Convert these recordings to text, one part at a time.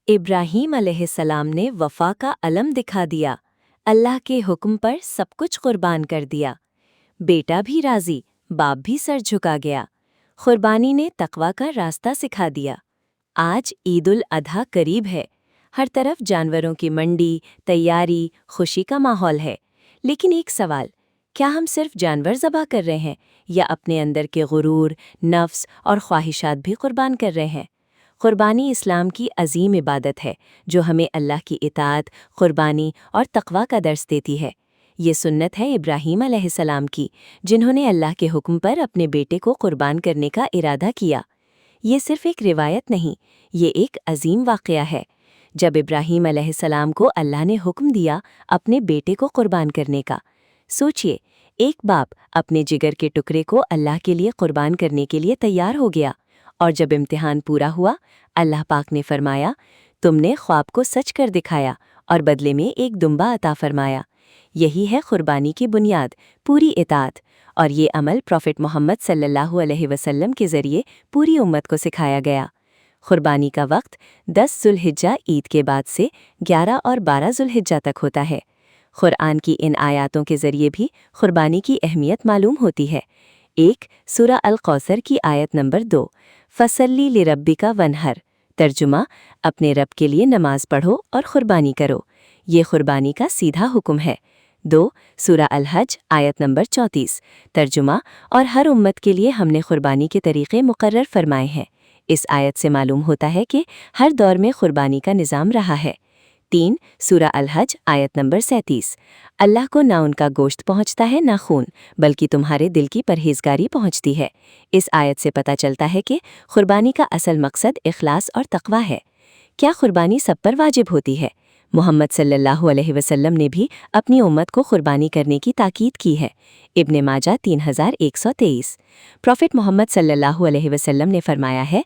इब्राहीम अलैहिस्सलाम ने वफा का अलम दिखा दिया। अल्लाह के हुक्म पर सब कुछ कुर्बान कर दिया। बेटा भी राजी, बाप भी सर झुका गया। कुर्बानी ने तकवा का रास्ता सिखा दिया। आज ईद उल अधा करीब है। हर तरफ जानवरों की मंडी, तैयारी, खुशी का माहौल है। लेकिन एक सवाल, क्या हम सिर्फ जानवर ज़बह कर रहे हैं या अपने अंदर के गुरूर, नफ्स और ख्वाहिशात भी कुर्बान कर रहे हैं? कुर्बानी इस्लाम की अजीम इबादत है जो हमें अल्लाह की इताअत, कुर्बानी और तकवा का दर्स देती है। ये सुन्नत है इब्राहीम अलैहिस्सलाम की, जिन्होंने अल्लाह के हुक्म पर अपने बेटे को कुर्बान करने का इरादा किया। ये सिर्फ एक रिवायत नहीं, ये एक अजीम वाक़या है। जब इब्राहीम अलैहिस्सलाम को अल्लाह ने हुक्म दिया अपने बेटे को कुर्बान करने का, सोचिए, एक बाप अपने जिगर के टुकड़े को अल्लाह के लिए कुर्बान करने के लिए तैयार हो गया। और जब इम्तिहान पूरा हुआ, अल्लाह पाक ने फरमाया, तुमने ख्वाब को सच कर दिखाया और बदले में एक दुम्बा अता फरमाया। यही है कुर्बानी की बुनियाद, पूरी इताअत। और ये अमल प्रॉफेट मोहम्मद सल्लल्लाहु अलैहि वसल्लम के ज़रिए पूरी उम्मत को सिखाया गया। कुर्बानी का वक्त 10 ज़ुल्हिज्जा ईद के बाद से 11 और 12 ज़ुल्हिज्जा तक होता है। कुरान की इन आयातों के ज़रिए भी कुर्बानी की अहमियत मालूम होती है। एक, सूरा अल कौसर की आयत नंबर 2, फसल्ली लिरब्बिका वनहर। तर्जुमा, अपने रब के लिए नमाज पढ़ो और कुर्बानी करो। ये कुर्बानी का सीधा हुक्म है। 2, सूरा अल हज आयत नंबर 34। तर्जुमा, और हर उम्मत के लिए हमने कुर्बानी के तरीक़े मुकर्रर फरमाए हैं। इस आयत से मालूम होता है कि हर दौर में कुर्बानी का निज़ाम रहा है। 3, सूरा अल हज आयत नंबर 37। अल्लाह को ना उनका गोश्त पहुँचता है ना खून, बल्कि तुम्हारे दिल की परहेजगारी पहुँचती है। इस आयत से पता चलता है कि कुर्बानी का असल मकसद इखलास और तकवा है। क्या कुर्बानी सब पर वाजिब होती है? मोहम्मद सल्लल्लाहु अलैहि वसल्लम ने भी अपनी उम्मत को कुर्बानी करने की ताकीद की है। इब्ने माजा 3123। प्रॉफेट मोहम्मद सल्लल्लाहु अलैहि वसल्लम ने फरमाया है,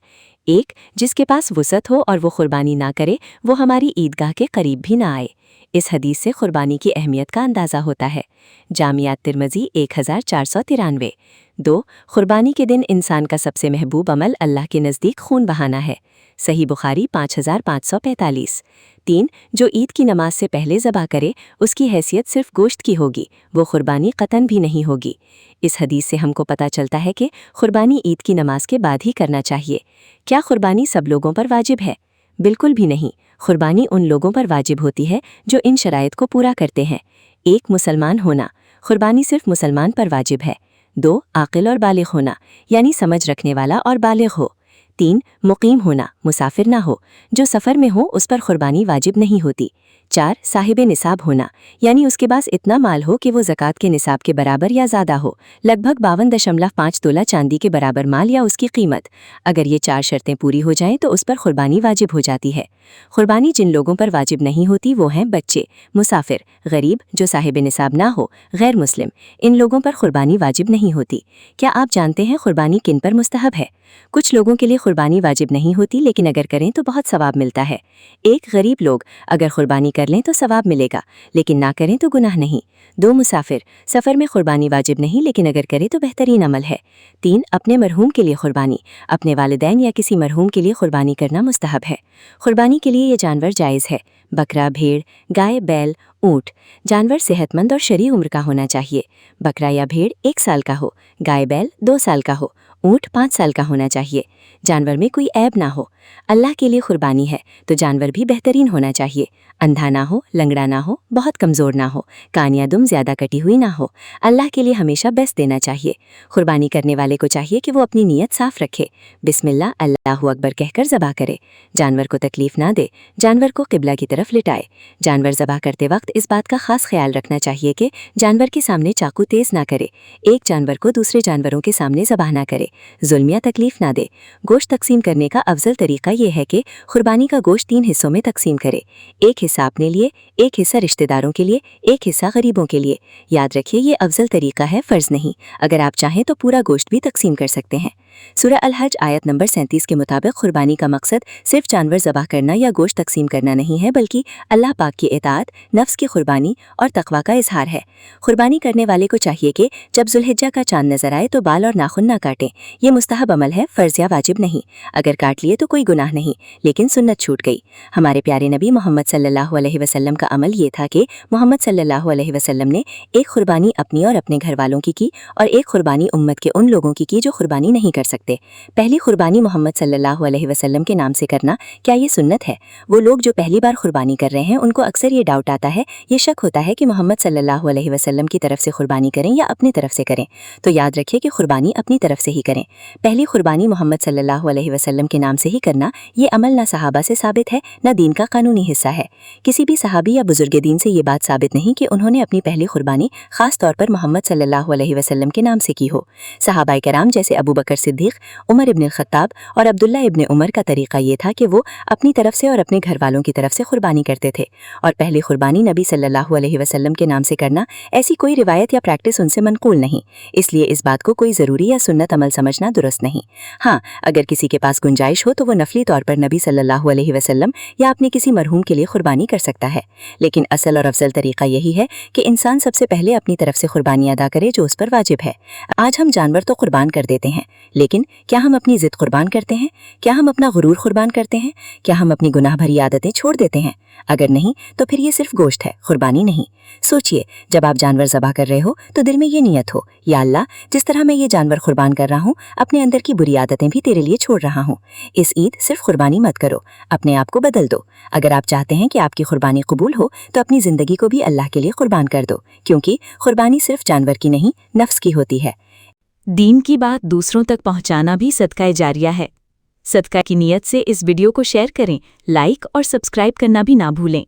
एक, जिसके पास वुसअत हो और वो कुर्बानी ना करे, वो हमारी ईदगाह के करीब भी ना आए। इस हदीस से कुर्बानी की अहमियत का अंदाज़ा होता है। जामियात तिर्मिज़ी 1493। 2, कुर्बानी के दिन इंसान का सबसे महबूब अमल अल्लाह के नज़दीक खून बहाना है। सही बुखारी 5545। 3, जो ईद की नमाज से पहले ज़बह करे, उसकी हैसियत सिर्फ गोश्त की होगी, वो कुर्बानी कतन भी नहीं होगी। इस हदीस से हमको पता चलता है कि कुर्बानी ईद की नमाज के बाद ही करना चाहिए। क्या कुर्बानी सब लोगों पर वाजिब है? बिल्कुल भी नहीं। कुर्बानी उन लोगों पर वाजिब होती है जो इन शराइत को पूरा करते हैं। 1, मुसलमान होना। कुर्बानी सिर्फ मुसलमान पर वाजिब है। 2, आकिल और बालिग होना, यानी समझ रखने वाला और बालिग हो। 3, मुकीम होना, मुसाफिर ना हो, जो सफ़र में हो उस पर कुर्बानी वाजिब नहीं होती। 4, साहिब निसाब होना, यानी उसके पास इतना माल हो कि वो ज़कात के निसाब के बराबर या ज़्यादा हो, लगभग 52.5 तोला चांदी के बराबर माल या उसकी कीमत। अगर ये 4 शर्तें पूरी हो जाएं तो उस पर कुर्बानी वाजिब हो जाती है। कुर्बानी जिन लोगों पर वाजिब नहीं होती वो हैं बच्चे, मुसाफिर, गरीब, जो साहिब निसाब ना हो, गैर मुस्लिम, इन लोगों पर कुर्बानी वाजिब नहीं होती। क्या आप जानते हैं कुर्बानी किन पर मुस्तहब है? कुछ लोगों के लिए कुर्बानी वाजिब नहीं होती, लेकिन अगर करें तो बहुत सवाब मिलता है। 1, गरीब लोग, अगर कुर्बानी कर लें तो सवाब मिलेगा, लेकिन ना करें तो गुनाह नहीं। 2, मुसाफिर, सफ़र में कुर्बानी वाजिब नहीं, लेकिन अगर करें तो बेहतरीन अमल है। 3, अपने मरहूम के लिए कुर्बानी, अपने वालिदैन या किसी मरहूम के लिए कुर्बानी करना मुस्तहब है। कुर्बानी के लिए ये जानवर जायज़ है। बकरा, भेड़, गाय, बैल, ऊँट। जानवर सेहतमंद और शरीर उम्र का होना चाहिए। बकरा या भेड़ 1 साल का हो, गाय बैल 2 साल का हो, ऊँट 5 साल का होना चाहिए। जानवर में कोई ऐब ना हो। अल्लाह के लिए कुर्बानी है तो जानवर भी बेहतरीन होना चाहिए। अंधा ना हो, लंगड़ा ना हो, बहुत कमज़ोर ना हो, कान या दुम ज़्यादा कटी हुई ना हो। अल्लाह के लिए हमेशा बेस्ट देना चाहिए। कुर्बानी करने वाले को चाहिए कि वो अपनी नीयत साफ़ रखे, बिस्मिल्लाह अल्लाहु अकबर कहकर ज़बह करे, जानवर को तकलीफ़ ना दे, जानवर को क़िबला की तरफ लिटाए। जानवर ज़बह करते वक्त इस बात का ख़ास ख्याल रखना चाहिए कि जानवर के सामने चाकू तेज़ ना करे, एक जानवर को दूसरे जानवरों के सामने ज़बह ना करे, जुल्म या तकलीफ़ ना दे। गोश्त तकसीम करने का अफजल तरीका ये है कि कुर्बानी का गोश्त 3 हिस्सों में तकसीम करे। एक हिस्सा अपने लिए, एक हिस्सा रिश्तेदारों के लिए, एक हिस्सा गरीबों के लिए। याद रखिए, ये अफजल तरीका है, फ़र्ज़ नहीं। अगर आप चाहें तो पूरा गोश्त भी तकसीम कर सकते हैं। सूरह अल हज आयत नंबर 37 के मुताबिक कुर्बानी का मकसद सिर्फ जानवर ज़बह करना या गोश्त तकसीम करना नहीं है, बल्कि अल्लाह पाक की इताअत, नफ्स की कुर्बानी और तकवा का इजहार है। कुर्बानी करने वाले को चाहिए कि जब जुल्हिज्जा का चांद नजर आए तो बाल और नाखून ना काटें। ये मुस्तहब अमल है, फ़र्ज़ या वाजिब नहीं। अगर काट लिए तो कोई गुनाह नहीं, लेकिन सुन्नत छूट गई। हमारे प्यारे नबी मोहम्मद सल्लल्लाहु अलैहि वसल्लम का अमल ये था कि मोहम्मद सल्लल्लाहु अलैहि वसल्लम ने एक कुर्बानी अपनी और अपने घर वालों की और एक कुर्बानी उम्मत के उन लोगों की जो कुर्बानी नहीं कर सकते। पहली कुर्बानी मोहम्मद सल्लल्लाहु अलैहि वसल्लम के नाम से करना, क्या ये सुन्नत है? वो लोग जो पहली बार कुर्बानी कर रहे हैं उनको अक्सर ये डाउट आता है, ये शक होता है कि मोहम्मद सल्लल्लाहु अलैहि वसल्लम की तरफ से कुर्बानी करें या अपनी तरफ से करें। तो याद रखिए कि कुर्बानी अपनी तरफ से ही करें। पहली कुर्बानी मोहम्मद सल्लल्लाहु अलैहि वसल्लम के नाम से ही करना, ये अमल ना सहाबा से साबित है, ना दीन का कानूनी हिस्सा है। किसी भी सहाबी या बुजुर्ग दीन से ये बात साबित नहीं कि उन्होंने अपनी पहली कुर्बानी खास तौर पर मोहम्मद सल्लल्लाहु अलैहि वसल्लम के नाम से की हो। सहाबाए कराम जैसे अबू बकर सिद्दीक, उमर इब्न खत्ताब और अब्दुल्ला इब्न उमर का तरीका ये था कि वो अपनी तरफ से और अपने घर वालों की तरफ से कुर्बानी करते थे। और पहली कुर्बानी नबी सल्लल्लाहु अलैहि वसल्लम के नाम से करना, ऐसी कोई रिवायत या प्रैक्टिस उनसे मनकूल नहीं, इसलिए इस बात को कोई ज़रूरी या सुन्नत अमल समझना दुरुस्त नहीं। हाँ, अगर किसी के पास गुंजाइश हो तो वो नफली तौर पर नबी सल्लल्लाहु अलैहि वसल्लम या अपने किसी मरहूम के लिए कुर्बानी कर सकता है, लेकिन असल और अफजल तरीका यही है कि इंसान सबसे पहले अपनी तरफ से कुर्बानी अदा करे जो उस पर वाजिब है। आज हम जानवर तो कुर्बान कर देते हैं, लेकिन क्या हम अपनी ज़िद कुर्बान करते हैं? क्या हम अपना गुरूर कुर्बान करते हैं? क्या हम अपनी गुनाह भरी आदतें छोड़ देते हैं? अगर नहीं तो फिर ये सिर्फ गोश्त है, कुर्बानी नहीं। सोचिए, जब आप जानवर ज़बह कर रहे हो तो दिल में ये नियत हो, या अल्लाह, जिस तरह मैं ये जानवर कुर्बान कर रहा हूँ, अपने अंदर की बुरी आदतें भी तेरे लिए छोड़ रहा हूँ। इस ईद सिर्फ कुर्बानी मत करो, अपने आप को बदल दो। अगर आप चाहते हैं कि आपकी कुर्बानी कबूल हो तो अपनी ज़िंदगी को भी अल्लाह के लिए कुर्बान कर दो, क्योंकि कुर्बानी सिर्फ जानवर की नहीं, नफ्स की होती है। दीन की बात दूसरों तक पहुंचाना भी सदका जारिया है। सदका की नीयत से इस वीडियो को शेयर करें, लाइक और सब्सक्राइब करना भी ना भूलें।